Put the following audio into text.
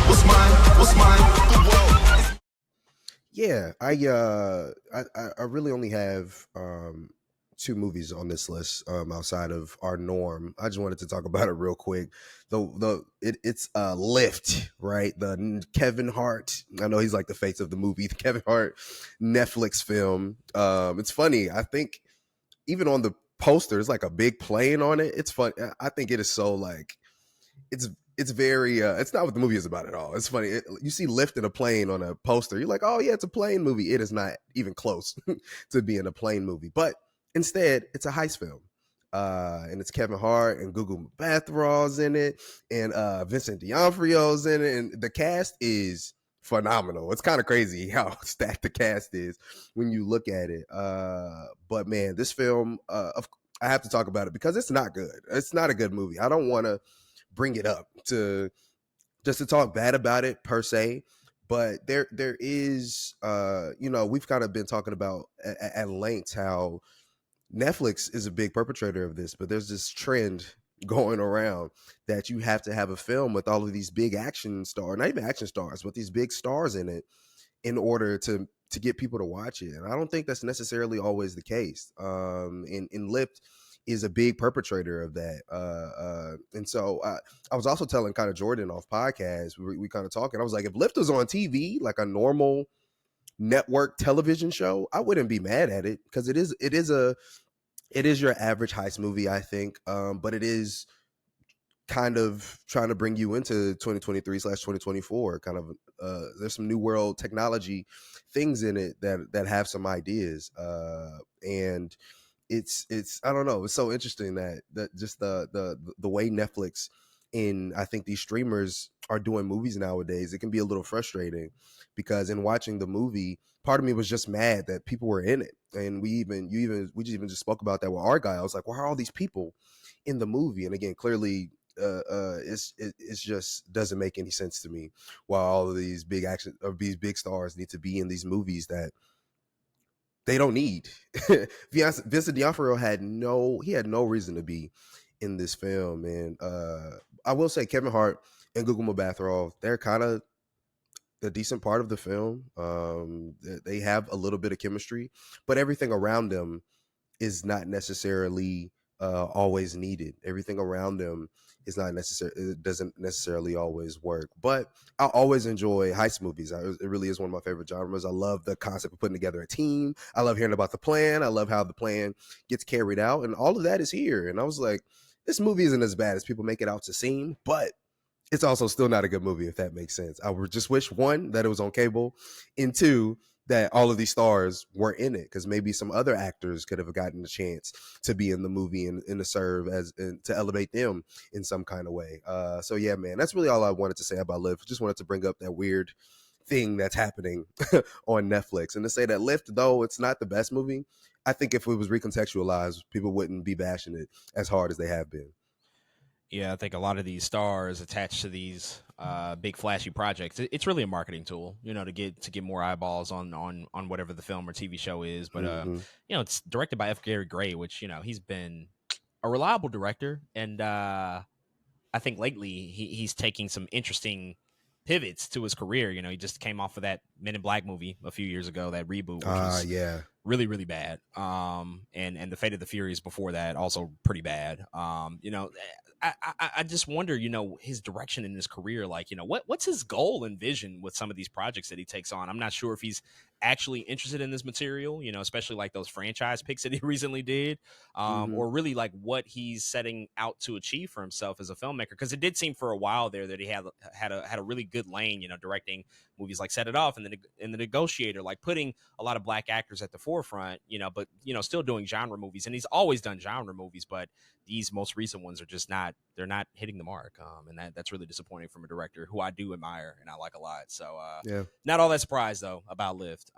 What's mine? The world. Yeah, I really only have two movies on this list outside of our norm. I just wanted to talk about it real quick. It's Lift, right? Kevin Hart. I know he's like the face of the movie. The Kevin Hart Netflix film. It's funny. I think even on the poster, it's like a big plane on it. It's fun. I think it is so like it's it's very it's not what the movie is about at all. It's funny. You see Lift in a plane on a poster. You're like, oh yeah, it's a plane movie. It is not even close to being a plane movie. But instead, it's a heist film. And it's Kevin Hart and Google Bathrall's in it, and Vincent D'Onofrio's in it, and the cast is phenomenal. It's kind of crazy how stacked the cast is when you look at it. But man, this film, I have to talk about it because it's not good. It's not a good movie. I don't want to bring it up to just to talk bad about it per se, but there is we've kind of been talking about at length how Netflix is a big perpetrator of this, but there's this trend going around that you have to have a film with all of these big action stars, not even action stars, but these big stars in it in order to get people to watch it. And I don't think that's necessarily always the case. And Lift is a big perpetrator of that. And so I was also telling kind of Jordan off podcast, we kind of talking. I was like, if Lift was on TV, like a normal network television show, I wouldn't be mad at it because it is your average heist movie, I think. But it is kind of trying to bring you into 2023/2024 kind of there's some new world technology things in it that have some ideas, and it's I don't know, it's so interesting that just the way Netflix in I think these streamers are doing movies nowadays. It can be a little frustrating because in watching the movie, part of me was just mad that people were in it, and we just spoke about that with our guy. I was like, why are all these people in the movie? And again, clearly it's just doesn't make any sense to me why all of these big action or these big stars need to be in these movies that they don't need. Vincent D'Onofrio had no reason to be in this film, and I will say Kevin Hart and Gugu Mbatha, they're kind of a decent part of the film. They have a little bit of chemistry, but everything around them is not necessarily always needed. Everything around them is not necessary. It doesn't necessarily always work. But I always enjoy heist movies. It really is one of my favorite genres. I love the concept of putting together a team. I love hearing about the plan. I love how the plan gets carried out, and all of that is here. And I was like, this movie isn't as bad as people make it out to seem, but it's also still not a good movie, if that makes sense. I would just wish, one, that it was on cable, and two, that all of these stars were in it, because maybe some other actors could have gotten a chance to be in the movie and to serve as and to elevate them in some kind of way. So yeah, man, that's really all I wanted to say about Lift. Just wanted to bring up that weird thing that's happening on Netflix, and to say that Lift, though it's not the best movie, I think if it was recontextualized, people wouldn't be bashing it as hard as they have been. Yeah, I think a lot of these stars attached to these big flashy projects, it's really a marketing tool, to get more eyeballs on whatever the film or TV show is. But Mm-hmm. it's directed by F. Gary Gray, which he's been a reliable director, and I think lately he's taking some interesting pivots to his career. He just came off of that Men in Black movie a few years ago, that reboot, which was Yeah. really, really bad. And the Fate of the Furious before that, also pretty bad. I just wonder, his direction in his career, like, what's his goal and vision with some of these projects that he takes on? I'm not sure if he's actually interested in this material, especially like those franchise picks that he recently did, Mm-hmm. or really like what he's setting out to achieve for himself as a filmmaker. Because it did seem for a while there that he had a really good lane, directing movies like Set It Off and the Negotiator, like putting a lot of black actors at the forefront, but still doing genre movies. And he's always done genre movies, but these most recent ones are just they're not hitting the mark. And that's really disappointing from a director who I do admire and I like a lot. So Yeah. not all that surprised though about Lift.